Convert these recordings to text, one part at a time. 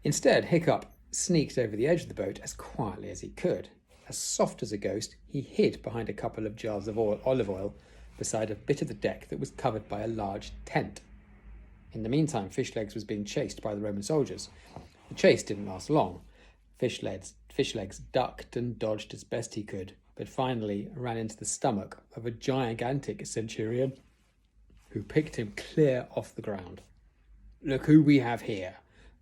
Instead, Hiccup sneaked over the edge of the boat as quietly as he could. As soft as a ghost, he hid behind a couple of jars of olive oil beside a bit of the deck that was covered by a large tent. In the meantime, Fishlegs was being chased by the Roman soldiers. The chase didn't last long. Fishlegs ducked and dodged as best he could, but finally ran into the stomach of a gigantic centurion who picked him clear off the ground. "Look who we have here,"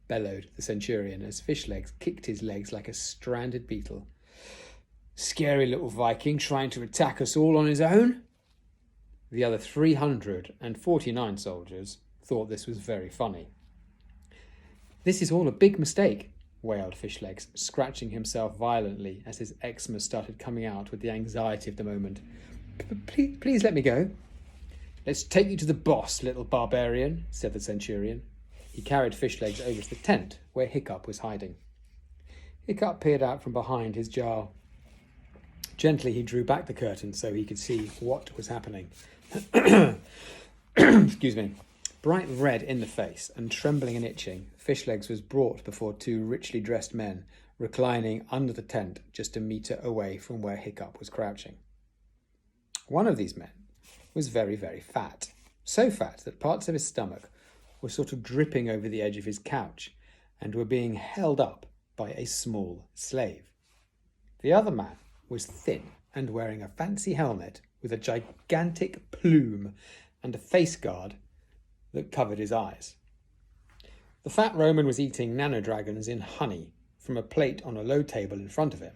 bellowed the centurion as Fishlegs kicked his legs like a stranded beetle. "Scary little Viking trying to attack us all on his own?" The other 349 soldiers thought this was very funny. "This is all a big mistake," wailed Fishlegs, scratching himself violently as his eczema started coming out with the anxiety of the moment. Please let me go." "Let's take you to the boss, little barbarian," said the centurion. He carried Fishlegs over to the tent where Hiccup was hiding. Hiccup peered out from behind his jar. Gently he drew back the curtain so he could see what was happening. Excuse me. Bright red in the face and trembling and itching, Fishlegs was brought before two richly dressed men reclining under the tent just a metre away from where Hiccup was crouching. One of these men was very, very fat, so fat that parts of his stomach were sort of dripping over the edge of his couch and were being held up by a small slave. The other man was thin and wearing a fancy helmet with a gigantic plume and a face guard that covered his eyes. The fat Roman was eating nanodragons in honey from a plate on a low table in front of him.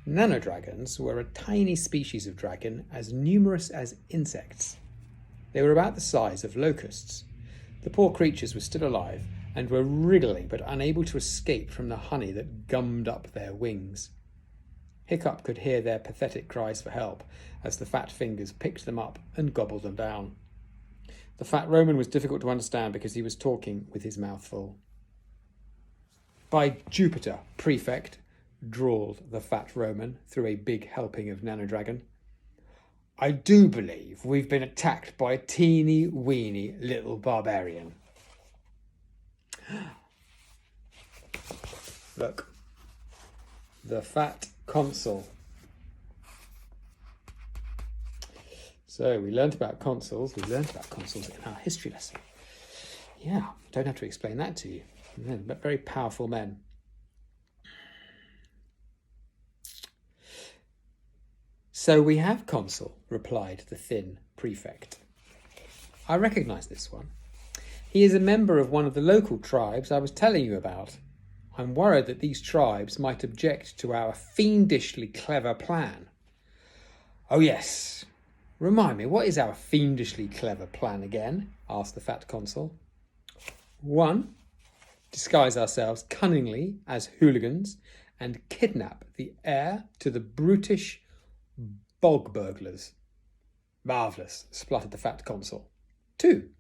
Nanodragons were a tiny species of dragon as numerous as insects. They were about the size of locusts. The poor creatures were still alive and were wriggling but unable to escape from the honey that gummed up their wings. Hiccup could hear their pathetic cries for help as the fat fingers picked them up and gobbled them down. The fat Roman was difficult to understand because he was talking with his mouth full. "By Jupiter, prefect," drawled the fat Roman through a big helping of nanodragon, "I do believe we've been attacked by a teeny weeny little barbarian." Look, the fat consul. So we learnt about consuls. We learnt about consuls in our history lesson. Yeah, don't have to explain that to you. But very powerful men. "So we have consul," replied the thin prefect. "I recognise this one. He is a member of one of the local tribes I was telling you about. I'm worried that these tribes might object to our fiendishly clever plan." "Oh yes. Remind me, what is our fiendishly clever plan again?" asked the fat consul. 1. Disguise ourselves cunningly as hooligans and kidnap the heir to the brutish bog burglars." "Marvellous," spluttered the fat consul. 2,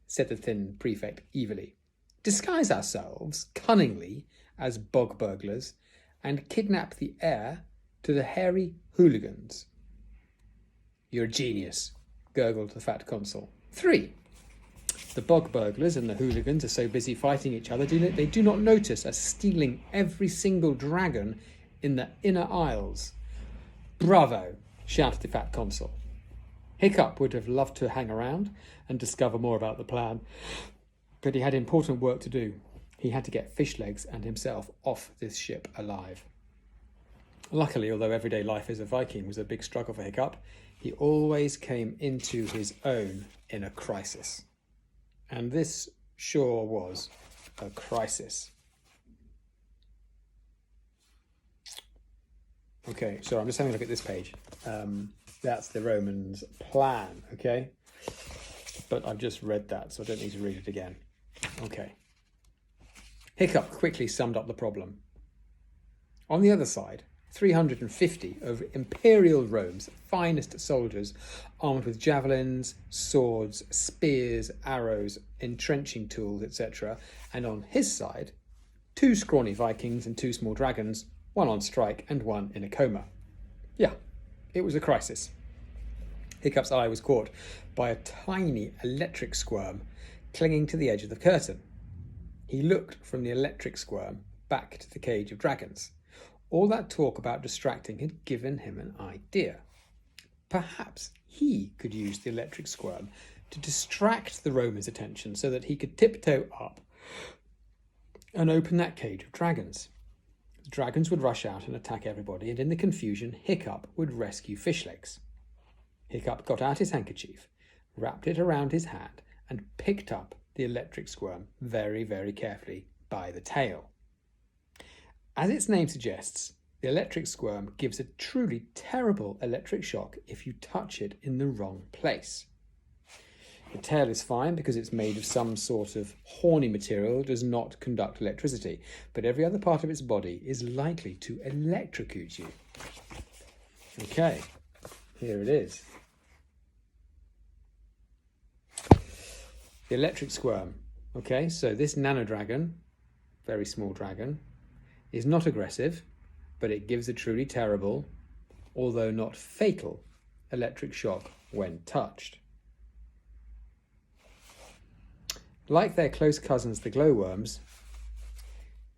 said the thin prefect evilly. "Disguise ourselves cunningly as bog burglars and kidnap the heir to the hairy hooligans." "You're a genius," gurgled the fat consul. 3, the bog burglars and the hooligans are so busy fighting each other they do not notice us stealing every single dragon in the inner isles. "Bravo," shouted the fat consul. Hiccup would have loved to hang around and discover more about the plan, but he had important work to do. He had to get Fishlegs and himself off this ship alive. Luckily, although everyday life as a Viking was a big struggle for Hiccup, he always came into his own in a crisis. And this sure was a crisis. Okay, so I'm just having a look at this page. That's the Romans' plan, okay? But I've just read that, so I don't need to read it again. Okay. Hiccup quickly summed up the problem. On the other side, 350 of Imperial Rome's finest soldiers, armed with javelins, swords, spears, arrows, entrenching tools, etc. And on his side, 2 scrawny Vikings and 2 small dragons, one on strike and one in a coma. Yeah, it was a crisis. Hiccup's eye was caught by a tiny electric squirm clinging to the edge of the curtain. He looked from the electric squirm back to the cage of dragons. All that talk about distracting had given him an idea. Perhaps he could use the electric squirm to distract the Roman's attention so that he could tiptoe up and open that cage of dragons. The dragons would rush out and attack everybody, and in the confusion, Hiccup would rescue Fishlegs. Hiccup got out his handkerchief, wrapped it around his hand, and picked up the electric squirm very, very carefully by the tail. As its name suggests, the electric squirm gives a truly terrible electric shock if you touch it in the wrong place. The tail is fine because it's made of some sort of horny material that does not conduct electricity, but every other part of its body is likely to electrocute you. Okay, here it is. The electric squirm. Okay, so this nanodragon, very small dragon, is not aggressive, but it gives a truly terrible, although not fatal, electric shock when touched. Like their close cousins, the glowworms,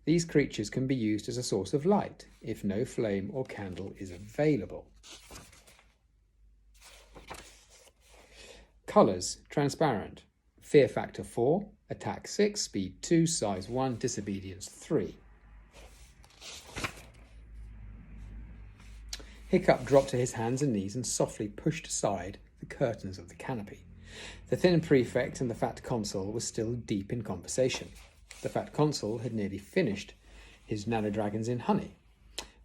these creatures can be used as a source of light if no flame or candle is available. Colours: transparent. Fear factor 4, attack 6, speed 2, size 1, disobedience 3. Hiccup dropped to his hands and knees and softly pushed aside the curtains of the canopy. The thin prefect and the fat consul were still deep in conversation. The fat consul had nearly finished his nanodragons in honey.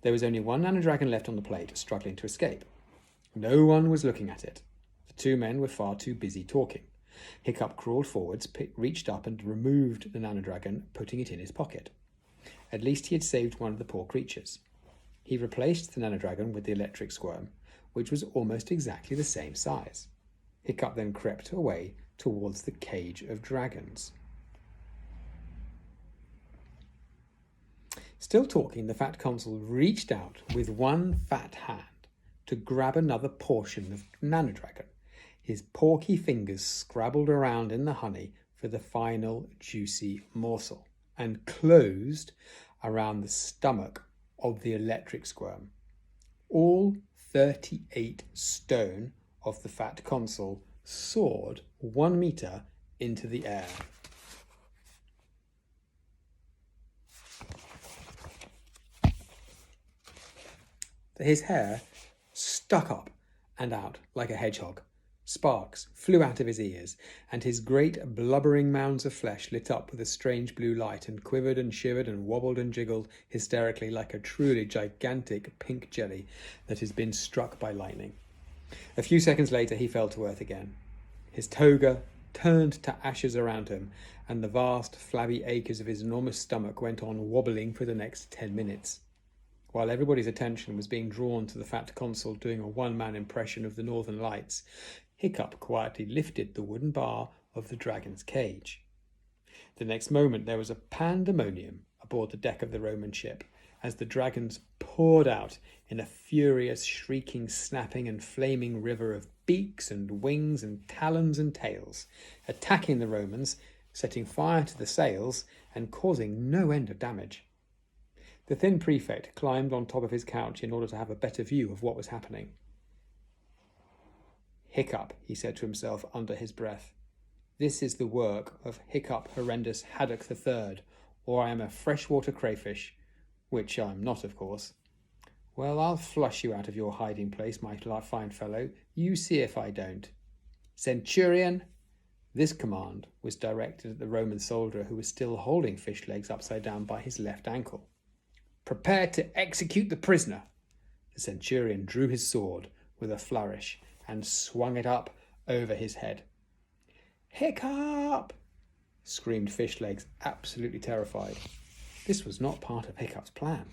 There was only one nanodragon left on the plate, struggling to escape. No one was looking at it. The two men were far too busy talking. Hiccup crawled forwards, reached up and removed the nanodragon, putting it in his pocket. At least he had saved one of the poor creatures. He replaced the nanodragon with the electric squirm, which was almost exactly the same size. Hiccup then crept away towards the cage of dragons. Still talking, the fat consul reached out with one fat hand to grab another portion of nanodragon. His porky fingers scrabbled around in the honey for the final juicy morsel and closed around the stomach of the electric squirm. All 38 stone of the fat consul soared 1 meter into the air. His hair stuck up and out like a hedgehog. Sparks flew out of his ears, and his great blubbering mounds of flesh lit up with a strange blue light and quivered and shivered and wobbled and jiggled hysterically like a truly gigantic pink jelly that has been struck by lightning. A few seconds later he fell to earth again. His toga turned to ashes around him, and the vast flabby acres of his enormous stomach went on wobbling for the next 10 minutes. While everybody's attention was being drawn to the fat consul doing a one-man impression of the Northern Lights, Hiccup quietly lifted the wooden bar of the dragon's cage. The next moment there was a pandemonium aboard the deck of the Roman ship as the dragons poured out in a furious, shrieking, snapping and flaming river of beaks and wings and talons and tails, attacking the Romans, setting fire to the sails and causing no end of damage. The thin prefect climbed on top of his couch in order to have a better view of what was happening. Hiccup, he said to himself under his breath. This is the work of Hiccup Horrendous Haddock III, or I am a freshwater crayfish, which I'm not, of course. Well, I'll flush you out of your hiding place, my fine fellow. You see if I don't. Centurion! This command was directed at the Roman soldier who was still holding Fishlegs upside down by his left ankle. Prepare to execute the prisoner. The centurion drew his sword with a flourish and swung it up over his head. Hiccup! Screamed Fishlegs, absolutely terrified. This was not part of Hiccup's plan.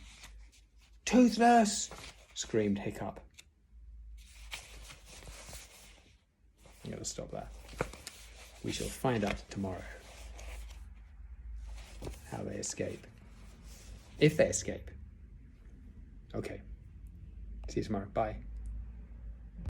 Toothless! Screamed Hiccup. I'm going to stop there. We shall find out tomorrow how they escape. If they escape. Okay. See you tomorrow. Bye.